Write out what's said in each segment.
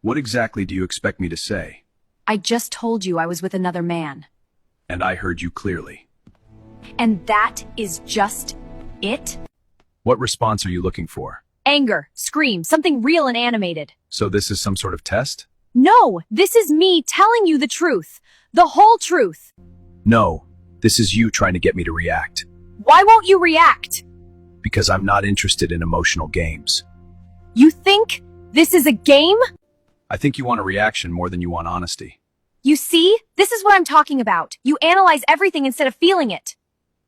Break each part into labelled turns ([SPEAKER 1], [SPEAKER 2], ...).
[SPEAKER 1] What exactly do you expect me to say?
[SPEAKER 2] I just told you I was with another man.
[SPEAKER 1] And I heard you clearly.
[SPEAKER 2] And that is just it?
[SPEAKER 1] What response are you looking for?
[SPEAKER 2] Anger, scream, something real and animated.
[SPEAKER 1] So this is some sort of test?
[SPEAKER 2] No, this is me telling you the truth. The whole truth.
[SPEAKER 1] No, this is you trying to get me to react.
[SPEAKER 2] Why won't you react?
[SPEAKER 1] Because I'm not interested in emotional games.
[SPEAKER 2] You think this is a game?
[SPEAKER 1] I think you want a reaction more than you want honesty.
[SPEAKER 2] You see? This is what I'm talking about. You analyze everything instead of feeling it.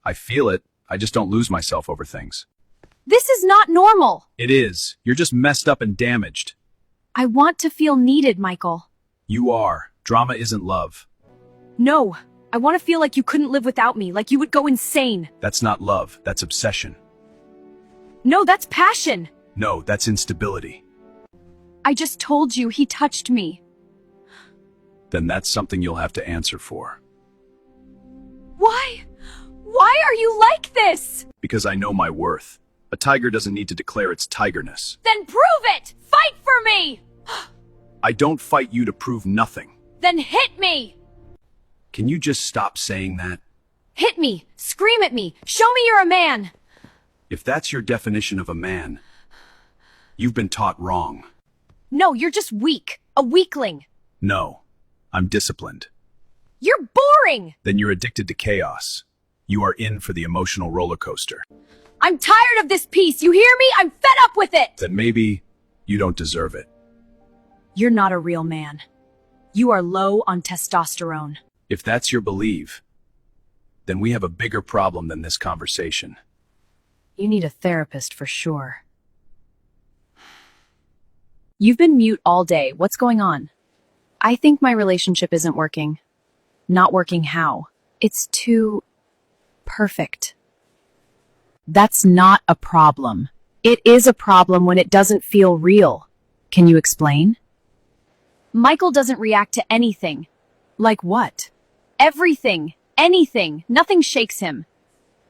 [SPEAKER 1] I feel it. I just don't lose myself over things.
[SPEAKER 2] This is not normal.
[SPEAKER 1] It is. You're just messed up and damaged.
[SPEAKER 2] I want to feel needed, Michael.
[SPEAKER 1] You are. Drama isn't love.
[SPEAKER 2] No, I want to feel like you couldn't live without me, like you would go insane.
[SPEAKER 1] That's not love. That's obsession.
[SPEAKER 2] No, that's passion.
[SPEAKER 1] No, that's instability.
[SPEAKER 2] I just told you he touched me.
[SPEAKER 1] Then that's something you'll have to answer for.
[SPEAKER 2] Why? Why are you like this?
[SPEAKER 1] Because I know my worth. A tiger doesn't need to declare its tigerness.
[SPEAKER 2] Then prove it! Fight for me!
[SPEAKER 1] I don't fight you to prove nothing.
[SPEAKER 2] Then hit me!
[SPEAKER 1] Can you just stop saying that?
[SPEAKER 2] Hit me! Scream at me! Show me you're a man!
[SPEAKER 1] If that's your definition of a man, you've been taught wrong.
[SPEAKER 2] No, you're just weak. A weakling.
[SPEAKER 1] No, I'm disciplined.
[SPEAKER 2] You're boring!
[SPEAKER 1] Then you're addicted to chaos. You are in for the emotional roller coaster.
[SPEAKER 2] I'm tired of this piece, you hear me? I'm fed up with it!
[SPEAKER 1] Then maybe you don't deserve it.
[SPEAKER 2] You're not a real man. You are low on testosterone.
[SPEAKER 1] If that's your belief, then we have a bigger problem than this conversation.
[SPEAKER 2] You need a therapist for sure. You've been mute all day. What's going on? I think my relationship isn't working. Not working how? It's too perfect. That's not a problem. It is a problem when it doesn't feel real. Can you explain? Michael doesn't react to anything. Like what? Everything. Anything. Nothing shakes him.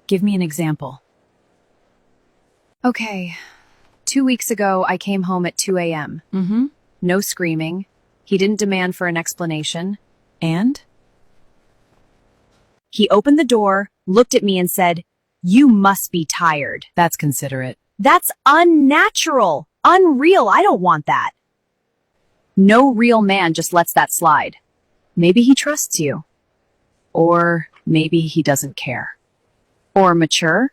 [SPEAKER 2] Give me an example. Okay. 2 weeks ago, I came home at 2 a.m. No screaming. He didn't demand for an explanation. And? He opened the door, looked at me and said, "You must be tired." That's considerate. That's unnatural. Unreal. I don't want that. No real man just lets that slide. Maybe he trusts you. Or maybe he doesn't care. Or mature.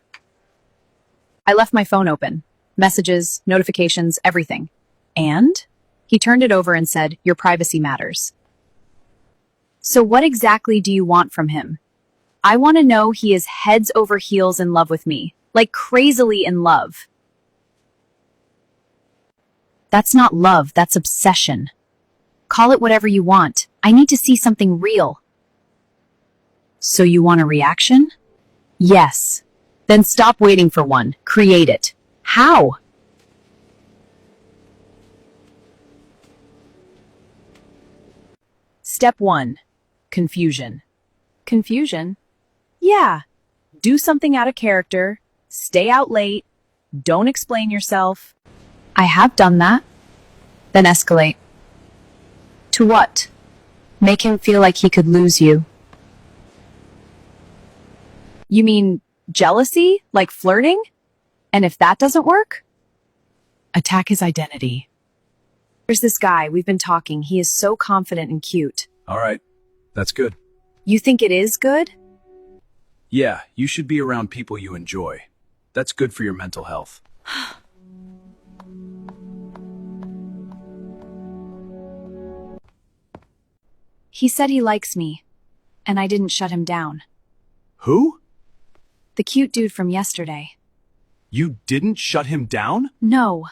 [SPEAKER 2] I left my phone open. Messages, notifications, everything. And he turned it over and said, "Your privacy matters." So what exactly do you want from him? I want to know he is heads over heels in love with me, like crazily in love. That's not love, that's obsession. Call it whatever you want. I need to see something real. So you want a reaction? Yes. Then stop waiting for one. Create it. How? Step 1. Confusion. Confusion? Yeah. Do something out of character. Stay out late. Don't explain yourself. I have done that. Then escalate. To what? Make him feel like he could lose you. You mean jealousy? Like flirting? And if that doesn't work? Attack his identity. There's this guy, we've been talking. He is so confident and cute.
[SPEAKER 1] All right, that's good.
[SPEAKER 2] You think it is good?
[SPEAKER 1] Yeah, you should be around people you enjoy. That's good for your mental health.
[SPEAKER 2] He said he likes me, and I didn't shut him down.
[SPEAKER 1] Who?
[SPEAKER 2] The cute dude from yesterday.
[SPEAKER 1] You didn't shut him down?
[SPEAKER 2] No.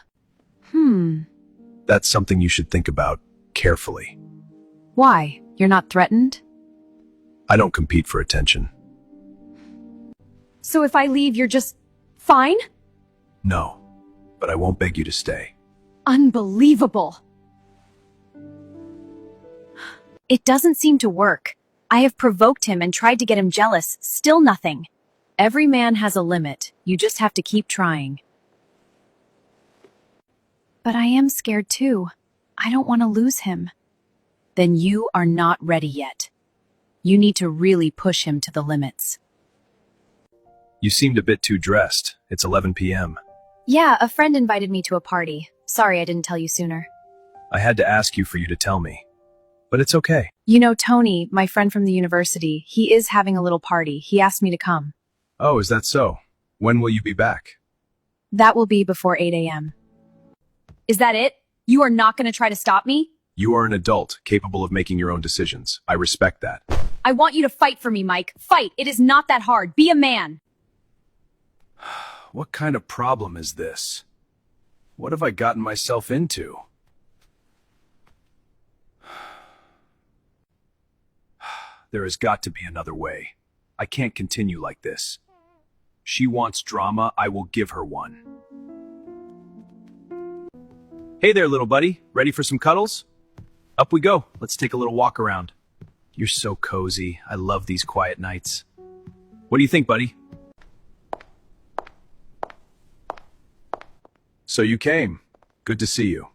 [SPEAKER 1] That's something you should think about carefully.
[SPEAKER 2] Why? You're not threatened?
[SPEAKER 1] I don't compete for attention.
[SPEAKER 2] So if I leave, you're just fine?
[SPEAKER 1] No, but I won't beg you to stay.
[SPEAKER 2] Unbelievable. It doesn't seem to work. I have provoked him and tried to get him jealous. Still nothing. Every man has a limit. You just have to keep trying. But I am scared too. I don't want to lose him. Then you are not ready yet. You need to really push him to the limits.
[SPEAKER 1] You seemed a bit too dressed. It's 11 p.m.
[SPEAKER 2] Yeah, a friend invited me to a party. Sorry I didn't tell you sooner.
[SPEAKER 1] I had to ask you for you to tell me. But it's okay.
[SPEAKER 2] You know, Tony, my friend from the university, he is having a little party. He asked me to come.
[SPEAKER 1] Oh, is that so? When will you be back?
[SPEAKER 2] That will be before 8 a.m. Is that it? You are not going to try to stop me?
[SPEAKER 1] You are an adult, capable of making your own decisions. I respect that.
[SPEAKER 2] I want you to fight for me, Mike. Fight! It is not that hard. Be a man.
[SPEAKER 1] What kind of problem is this? What have I gotten myself into? There has got to be another way. I can't continue like this. She wants drama, I will give her one. Hey there, little buddy. Ready for some cuddles? Up we go. Let's take a little walk around. You're so cozy. I love these quiet nights. What do you think, buddy? So you came. Good to see you.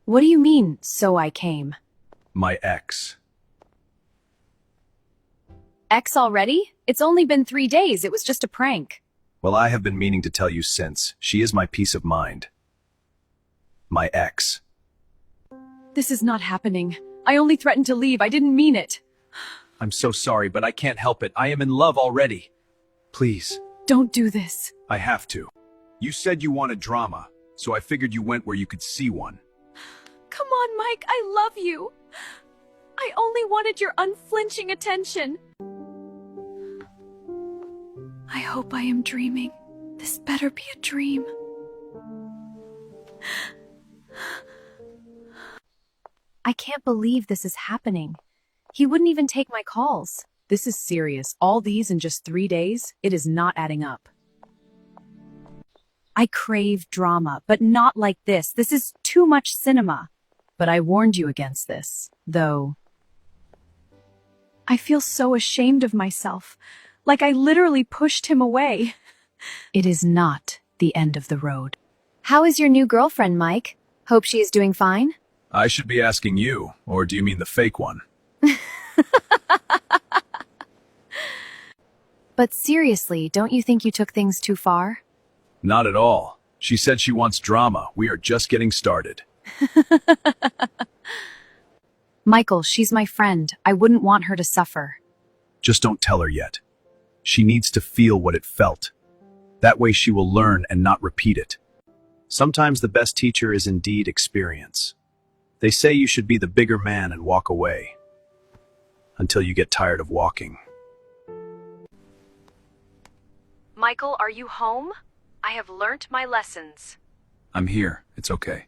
[SPEAKER 2] What do you mean, so I came?
[SPEAKER 1] My ex.
[SPEAKER 2] Ex already? It's only been 3 days. It was just a prank.
[SPEAKER 1] Well, I have been meaning to tell you since. She is my peace of mind. My ex.
[SPEAKER 2] This is not happening. I only threatened to leave. I didn't mean it.
[SPEAKER 1] I'm so sorry, but I can't help it. I am in love already. Please.
[SPEAKER 2] Don't do this.
[SPEAKER 1] I have to. You said you wanted drama, so I figured you went where you could see one.
[SPEAKER 2] Come on, Mike. I love you. I only wanted your unflinching attention. I hope I am dreaming. This better be a dream. I can't believe this is happening. He wouldn't even take my calls. This is serious. All these in just 3 days? It is not adding up. I crave drama, but not like this. This is too much cinema. But I warned you against this, though. I feel so ashamed of myself. Like I literally pushed him away. It is not the end of the road. How is your new girlfriend, Mike? Hope she is doing fine?
[SPEAKER 1] I should be asking you, or do you mean the fake one?
[SPEAKER 2] But seriously, don't you think you took things too far?
[SPEAKER 1] Not at all. She said she wants drama. We are just getting started.
[SPEAKER 2] Michael, she's my friend. I wouldn't want her to suffer.
[SPEAKER 1] Just don't tell her yet. She needs to feel what it felt. That way she will learn and not repeat it. Sometimes the best teacher is indeed experience. They say you should be the bigger man and walk away. Until you get tired of walking.
[SPEAKER 2] Michael, are you home? I have learnt my lessons.
[SPEAKER 1] I'm here. It's okay.